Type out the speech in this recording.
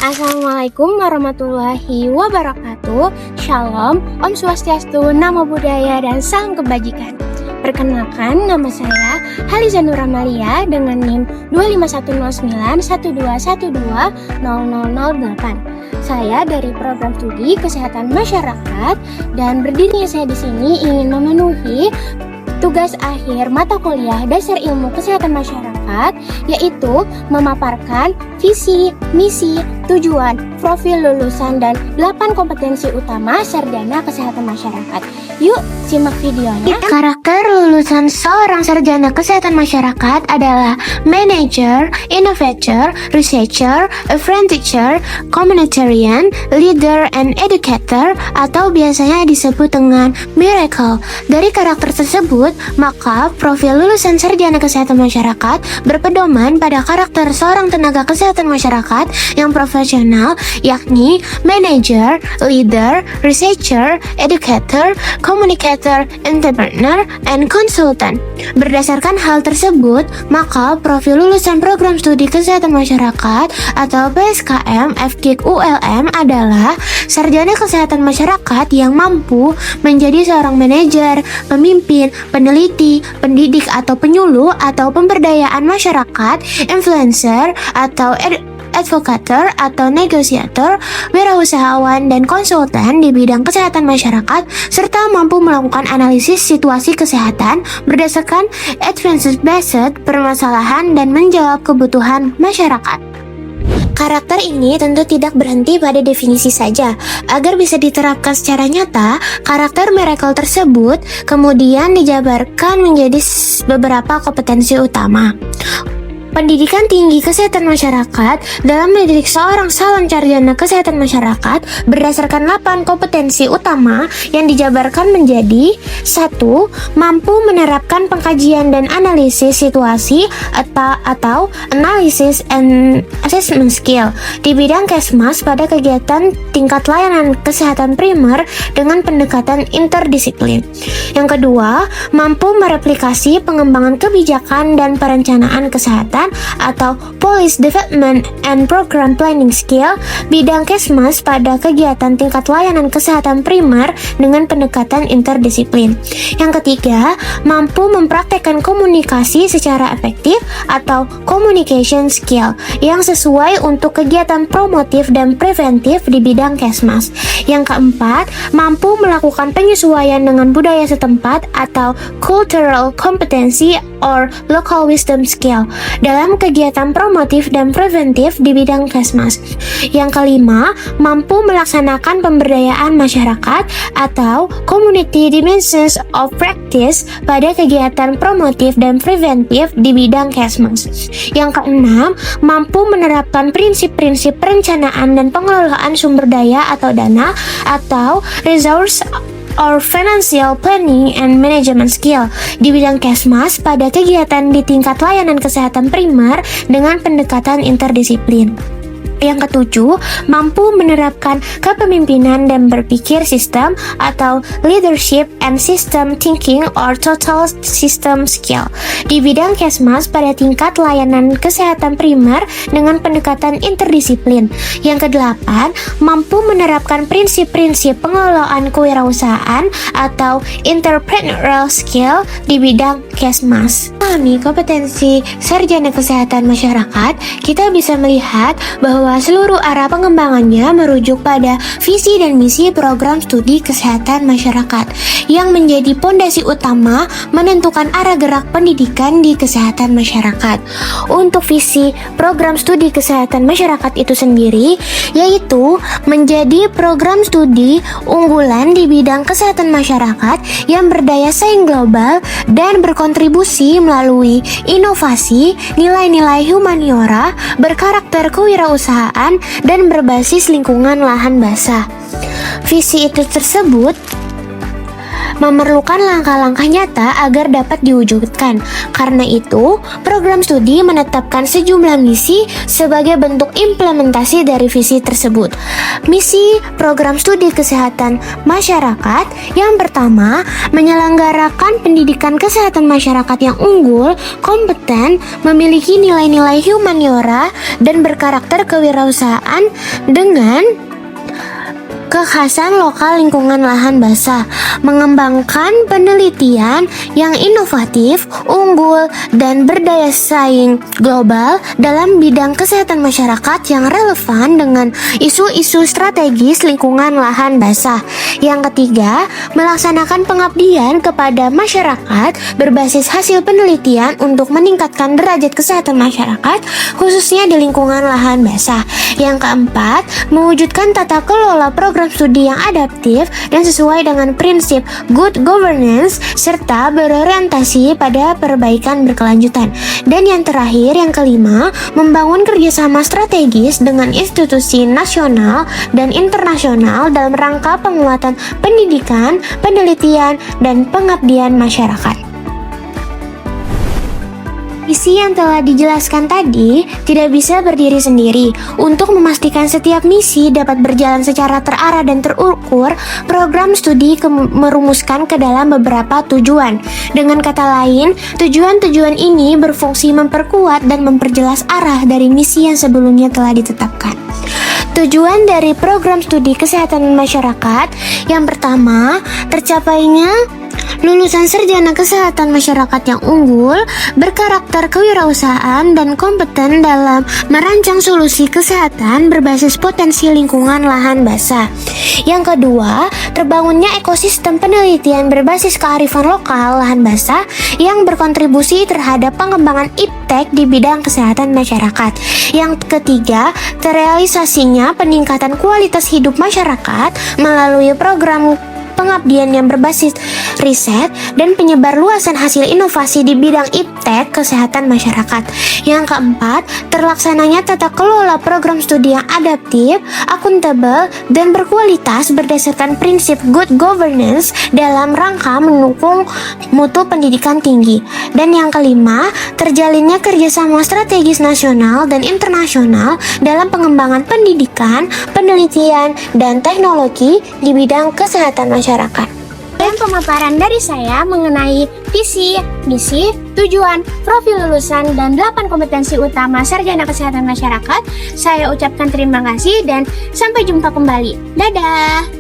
Assalamualaikum warahmatullahi wabarakatuh. Shalom, Om Swastiastu, Namo Buddhaya, dan salam kebajikan. Perkenalkan, nama saya Haliza Nur Amalia dengan NIM 2510912120008. Saya dari program studi Kesehatan Masyarakat dan berdirinya saya di sini ingin memenuhi tugas akhir mata kuliah Dasar Ilmu Kesehatan Masyarakat, yaitu memaparkan visi, misi, tujuan, profil lulusan, dan 8 kompetensi utama sarjana kesehatan masyarakat. Yuk, simak videonya. Karakter lulusan seorang sarjana kesehatan masyarakat adalah manager, innovator, researcher, apprentice, communitarian, leader, and educator, atau biasanya disebut dengan miracle. Dari karakter tersebut, maka profil lulusan sarjana kesehatan masyarakat berpedoman pada karakter seorang tenaga kesehatan masyarakat yang profesional, yakni manager, leader, researcher, educator, communicator, entrepreneur, and consultant. Berdasarkan hal tersebut, maka profil lulusan program studi kesehatan masyarakat atau PSKM FKIK ULM adalah sarjana kesehatan masyarakat yang mampu menjadi seorang manajer, pemimpin, peneliti, pendidik atau penyuluh atau pemberdayaan masyarakat, influencer atau advokator atau negosiator, wirausahawan, dan konsultan di bidang kesehatan masyarakat, serta mampu melakukan analisis situasi kesehatan berdasarkan evidence-based permasalahan dan menjawab kebutuhan masyarakat. Karakter ini tentu tidak berhenti pada definisi saja. Agar bisa diterapkan secara nyata, karakter miracle tersebut kemudian dijabarkan menjadi beberapa kompetensi utama. Pendidikan tinggi kesehatan masyarakat dalam mendidik seorang calon sarjana kesehatan masyarakat berdasarkan 8 kompetensi utama yang dijabarkan menjadi 1. Mampu menerapkan pengkajian dan analisis situasi atau analysis and assessment skill di bidang Kesmas pada kegiatan tingkat layanan kesehatan primer dengan pendekatan interdisiplin. Yang kedua, mampu mereplikasi pengembangan kebijakan dan perencanaan kesehatan atau Policy Development and Program Planning Skill bidang Kesmas pada kegiatan tingkat layanan kesehatan primer dengan pendekatan interdisiplin. Yang ketiga, mampu mempraktekkan komunikasi secara efektif atau Communication Skill yang sesuai untuk kegiatan promotif dan preventif di bidang Kesmas. Yang keempat, mampu melakukan penyesuaian dengan budaya setempat atau Cultural Competency or Local Wisdom Skill dalam kegiatan promotif dan preventif di bidang Kesmas. Yang kelima, mampu melaksanakan pemberdayaan masyarakat atau Community Dimensions of Practice pada kegiatan promotif dan preventif di bidang Kesmas. Yang keenam, mampu menerapkan prinsip-prinsip perencanaan dan pengelolaan sumber daya atau dana atau Resource or Financial Planning and Management Skill di bidang Kesmas pada kegiatan di tingkat layanan kesehatan primer dengan pendekatan interdisiplin. Yang ketujuh, mampu menerapkan kepemimpinan dan berpikir sistem atau Leadership and System Thinking or Total System Skill di bidang Kesmas pada tingkat layanan kesehatan primer dengan pendekatan interdisiplin. Yang kedelapan, mampu menerapkan prinsip-prinsip pengelolaan kewirausahaan atau Entrepreneurial Skill di bidang Kesmas. Memahami kompetensi sarjana kesehatan masyarakat, kita bisa melihat bahwa seluruh arah pengembangannya merujuk pada visi dan misi program studi kesehatan masyarakat yang menjadi pondasi utama menentukan arah gerak pendidikan di kesehatan masyarakat. Untuk visi program studi kesehatan masyarakat itu sendiri yaitu menjadi program studi unggulan di bidang kesehatan masyarakat yang berdaya saing global dan berkontribusi melalui inovasi, nilai-nilai humaniora, berkarakter kewirausahaan, dan berbasis lingkungan lahan basah. Visi itu tersebut memerlukan langkah-langkah nyata agar dapat diwujudkan. Karena itu, program studi menetapkan sejumlah misi sebagai bentuk implementasi dari visi tersebut. Misi program studi kesehatan masyarakat yang pertama, menyelenggarakan pendidikan kesehatan masyarakat yang unggul, kompeten, memiliki nilai-nilai humaniora, dan berkarakter kewirausahaan dengan kekhasan lokal lingkungan lahan basah, mengembangkan penelitian yang inovatif, unggul, dan berdaya saing global dalam bidang kesehatan masyarakat yang relevan dengan isu-isu strategis lingkungan lahan basah. Yang ketiga, melaksanakan pengabdian kepada masyarakat berbasis hasil penelitian untuk meningkatkan derajat kesehatan masyarakat, khususnya di lingkungan lahan basah. Yang keempat, mewujudkan tata kelola program studi yang adaptif dan sesuai dengan prinsip good governance serta berorientasi pada perbaikan berkelanjutan. Dan yang terakhir, yang kelima, membangun kerjasama strategis dengan institusi nasional dan internasional dalam rangka penguatan pendidikan, penelitian, dan pengabdian masyarakat. Misi yang telah dijelaskan tadi tidak bisa berdiri sendiri. Untuk memastikan setiap misi dapat berjalan secara terarah dan terukur, program studi merumuskan ke dalam beberapa tujuan. Dengan kata lain, tujuan-tujuan ini berfungsi memperkuat dan memperjelas arah dari misi yang sebelumnya telah ditetapkan. Tujuan dari program studi kesehatan masyarakat yang pertama, tercapainya lulusan sarjana kesehatan masyarakat yang unggul, berkarakter kewirausahaan, dan kompeten dalam merancang solusi kesehatan berbasis potensi lingkungan lahan basah. Yang kedua, terbangunnya ekosistem penelitian berbasis kearifan lokal lahan basah yang berkontribusi terhadap pengembangan iptek di bidang kesehatan masyarakat. Yang ketiga, terrealisasinya peningkatan kualitas hidup masyarakat melalui program pengabdian yang berbasis riset dan penyebar luasan hasil inovasi di bidang iptek kesehatan masyarakat. Yang keempat, terlaksananya tata kelola program studi yang adaptif, akuntabel, dan berkualitas berdasarkan prinsip good governance dalam rangka mendukung mutu pendidikan tinggi. Dan yang kelima, terjalinnya kerjasama strategis nasional dan internasional dalam pengembangan pendidikan, penelitian, dan teknologi di bidang kesehatan masyarakat. Dan pemaparan dari saya mengenai visi, misi, tujuan, profil lulusan, dan 8 kompetensi utama sarjana kesehatan masyarakat. Saya ucapkan terima kasih dan sampai jumpa kembali. Dadah!